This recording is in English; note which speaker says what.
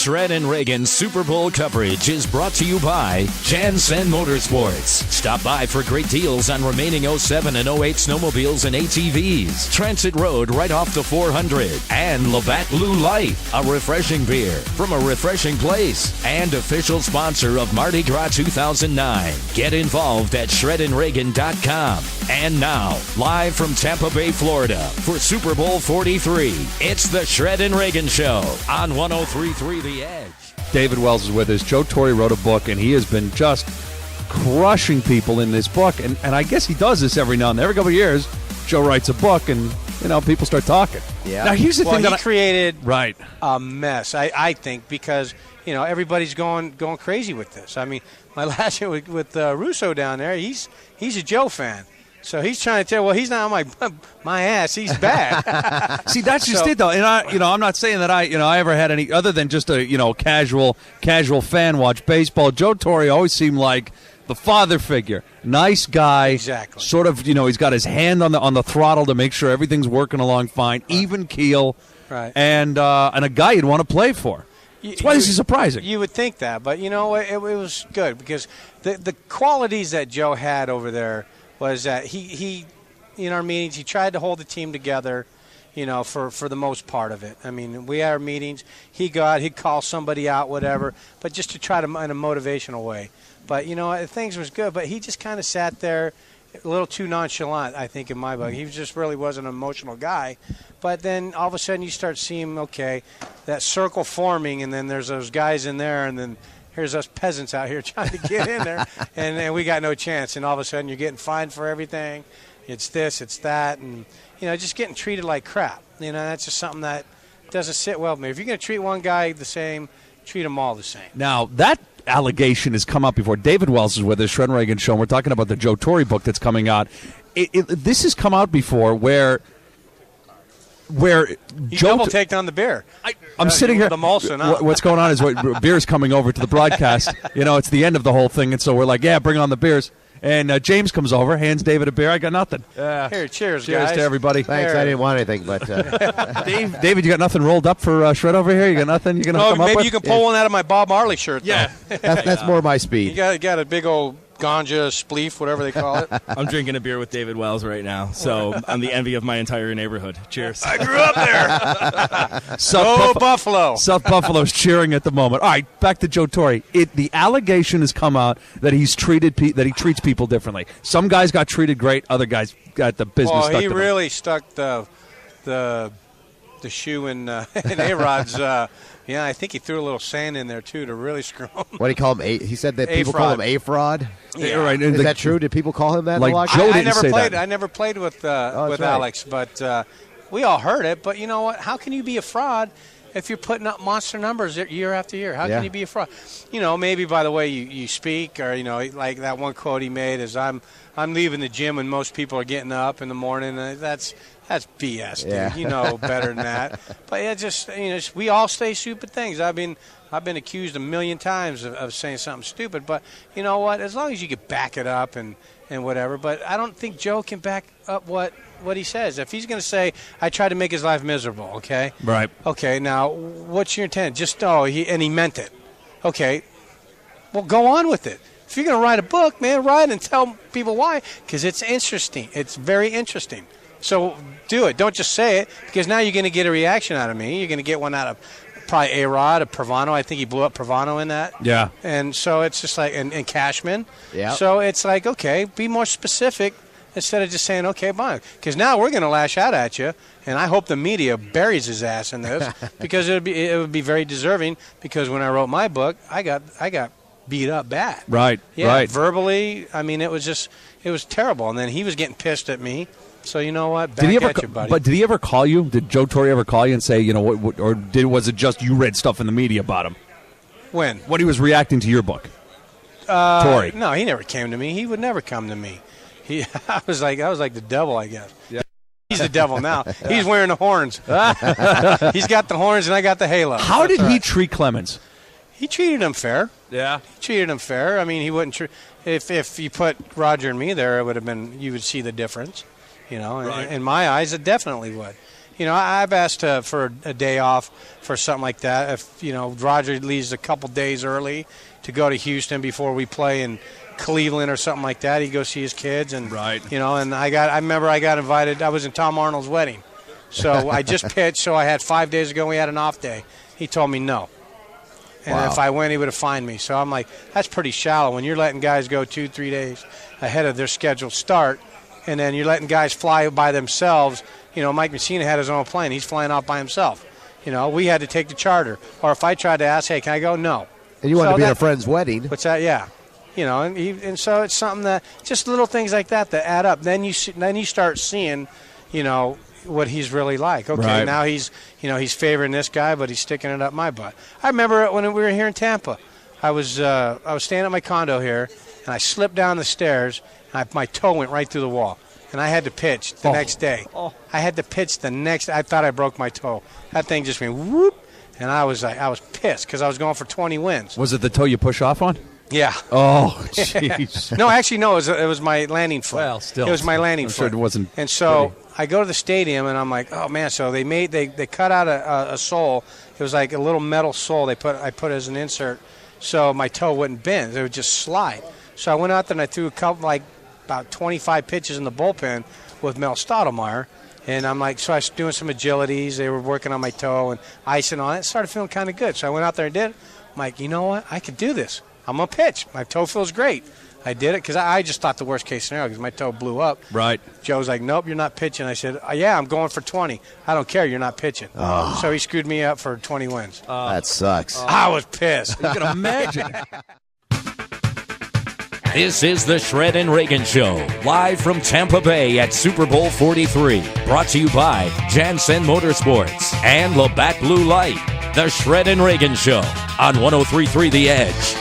Speaker 1: Shredd and Ragan Super Bowl coverage is brought to you by Jansen Motorsports. Stop by for great deals on remaining 07 and 08 snowmobiles and ATVs. Transit Road right off the 400. And Labatt Blue Light, a refreshing beer from a refreshing place. And official sponsor of Mardi Gras 2009. Get involved at shreddandreagan.com. And now, live from Tampa Bay, Florida, for Super Bowl 43, it's the Shredd and Ragan Show on 103.3 The Edge.
Speaker 2: David Wells is with us. Joe Torre wrote a book, and he has been just crushing people in this book. And I guess he does this every now and then. Every couple of years, Joe writes a book, and, people start talking.
Speaker 3: Yeah.
Speaker 2: Now, here's the thing that
Speaker 4: he created
Speaker 2: right.
Speaker 4: a mess, I think, because, everybody's going crazy with this. I mean, my last year with Russo down there, he's a Joe fan. So he's trying to tell, well, he's not on my ass. He's bad.
Speaker 2: See, that's just it, though. And I'm not saying that I ever had any other than just a casual fan watch baseball. Joe Torre always seemed like the father figure, nice guy.
Speaker 4: Exactly.
Speaker 2: Sort of, he's got his hand on the throttle to make sure everything's working along fine, right. Even keel,
Speaker 4: right?
Speaker 2: And a guy you'd want to play for. That's why this is surprising.
Speaker 4: You would think that, but it was good because the qualities that Joe had over there was that he in our meetings, he tried to hold the team together, for the most part of it. I mean, we had our meetings. He'd call somebody out, whatever, but just to try to in a motivational way. But, things was good, but he just kind of sat there a little too nonchalant, I think, in my book. He just really wasn't an emotional guy. But then all of a sudden you start seeing, okay, that circle forming, and then there's those guys in there, and then here's us peasants out here trying to get in there, and we got no chance. And all of a sudden you're getting fined for everything. It's this, it's that, and, just getting treated like crap. That's just something that doesn't sit well with me. If you're going to treat one guy the same, treat them all the same.
Speaker 2: Now, that allegation has come up before. David Wells is with us, Shredd and Ragan Show, and we're talking about the Joe Torre book that's coming out. This has come out before where
Speaker 4: you double take down the beer.
Speaker 2: I'm sitting here.
Speaker 4: The Molson, huh?
Speaker 2: What's going on is beer's coming over to the broadcast. It's the end of the whole thing, and so we're like, yeah, bring on the beers. And James comes over, hands David a beer. I got nothing.
Speaker 4: Here, cheers,
Speaker 2: cheers
Speaker 4: guys.
Speaker 2: to everybody.
Speaker 3: Thanks. I didn't want anything, but
Speaker 2: David, you got nothing rolled up for Shredd over here? You got nothing? You gonna hook him up
Speaker 4: maybe
Speaker 2: with?
Speaker 4: You can pull one out of my Bob Marley shirt.
Speaker 2: Yeah,
Speaker 3: that's more my speed.
Speaker 4: You got a big old ganja, spleef, whatever they call it.
Speaker 5: I'm drinking a beer with David Wells right now, so I'm the envy of my entire neighborhood. Cheers.
Speaker 4: I grew up there. Buffalo.
Speaker 2: South Buffalo's cheering at the moment. All right, back to Joe Torre. The allegation has come out that he treats people differently. Some guys got treated great, other guys got the business stuck to them.
Speaker 4: He really stuck the shoe in A-Rod's. Yeah, I think he threw a little sand in there, too, to really screw him.
Speaker 3: What do you call him? He said that people call him A-Fraud?
Speaker 4: Yeah.
Speaker 2: Right.
Speaker 3: Is that true? Did people call him that?
Speaker 2: Like Joe didn't say that.
Speaker 4: I never played with
Speaker 3: right.
Speaker 4: Alex, but we all heard it. But you know what? How can you be a fraud if you're putting up monster numbers year after year? How can you be a fraud? Maybe by the way you speak, or like that one quote he made is, "I'm leaving the gym when most people are getting up in the morning." That's BS, dude.
Speaker 3: Yeah.
Speaker 4: You know better than that. But it just we all say stupid things. I've been accused a million times of saying something stupid. But you know what? As long as you can back it up and whatever. But I don't think Joe can back up what he says. If he's going to say, I tried to make his life miserable, okay?
Speaker 2: Right.
Speaker 4: Okay, now what's your intent? He meant it. Okay. Well, go on with it. If you're going to write a book, man, write and tell people why, because it's interesting. It's very interesting. So do it. Don't just say it, because now you're going to get a reaction out of me. You're going to get one out of probably A-Rod, of Pravano. I think he blew up Pravano in that.
Speaker 2: Yeah.
Speaker 4: And so it's just like, and Cashman.
Speaker 3: Yeah.
Speaker 4: So it's like, okay, be more specific instead of just saying, okay, fine. Because now we're going to lash out at you, and I hope the media buries his ass in this, because it would be very deserving, because when I wrote my book, I got beat up bad.
Speaker 2: Right,
Speaker 4: yeah,
Speaker 2: right.
Speaker 4: Verbally, I mean, it was terrible. And then he was getting pissed at me. So you know what? Back at you, buddy.
Speaker 2: But did he ever call you? Did Joe Torre ever call you and say, what or was it just you read stuff in the media about him?
Speaker 4: When
Speaker 2: he was reacting to your book? Torre.
Speaker 4: No, he never came to me. He would never come to me. I was like the devil, I guess.
Speaker 2: Yeah.
Speaker 4: He's the devil now. He's wearing the horns. He's got the horns, and I got the halo.
Speaker 2: How did he treat Clemens?
Speaker 4: He treated him fair.
Speaker 2: Yeah.
Speaker 4: He treated him fair. I mean, he wouldn't. If you put Roger and me there, it would have been. You would see the difference. Right. In my eyes, it definitely would. I've asked for a day off for something like that. If, Roger leaves a couple days early to go to Houston before we play in Cleveland or something like that, he'd go see his kids. And,
Speaker 2: right.
Speaker 4: And I remember I got invited. I was in Tom Arnold's wedding. So I just pitched, so I had 5 days ago, we had an off day. He told me no. And
Speaker 3: Wow.
Speaker 4: if I went, he would have fined me. So I'm like, that's pretty shallow when you're letting guys go 2-3 days ahead of their scheduled start, and then you're letting guys fly by themselves. Mike Messina had his own plane. He's flying out by himself. We had to take the charter. Or if I tried to ask, hey, can I go? No.
Speaker 3: And you wanted to be at a friend's wedding.
Speaker 4: What's that? Yeah. And so it's something that, just little things like that add up. Then you start seeing, what he's really like. Okay,
Speaker 2: right.
Speaker 4: Now he's favoring this guy, but he's sticking it up my butt. I remember it when we were here in Tampa. I was staying at my condo here, and I slipped down the stairs, and my toe went right through the wall, and I had to pitch the next day. I had to pitch the next. I thought I broke my toe. That thing just went whoop, and I was pissed because I was going for 20 wins.
Speaker 2: Was it the toe you push off on?
Speaker 4: Yeah.
Speaker 2: Oh, jeez.
Speaker 4: No, actually, no. It was my landing foot.
Speaker 2: Well, still.
Speaker 4: It was my landing
Speaker 2: I'm
Speaker 4: foot.
Speaker 2: sure it wasn't.
Speaker 4: And so
Speaker 2: pretty.
Speaker 4: I go to the stadium, and I'm like, oh, man. So they cut out a sole. It was like a little metal sole I put as an insert so my toe wouldn't bend. It would just slide. So I went out there, and I threw about 25 pitches in the bullpen with Mel Stottlemyre. And I'm like, so I was doing some agilities. They were working on my toe and icing on it. Started feeling kind of good. So I went out there and did it. I'm like, you know what? I could do this. I'm going to pitch. My toe feels great. I did it because I just thought the worst case scenario because my toe blew up.
Speaker 2: Right.
Speaker 4: Joe's like, nope, you're not pitching. I said, yeah, I'm going for 20. I don't care. You're not pitching.
Speaker 3: Oh.
Speaker 4: So he screwed me up for 20 wins.
Speaker 3: That sucks.
Speaker 4: I was pissed.
Speaker 2: You can imagine.
Speaker 1: This is the Shredd and Ragan Show, live from Tampa Bay at Super Bowl 43. Brought to you by Jansen Motorsports and Labatt Blue Light. The Shredd and Ragan Show on 103.3 The Edge.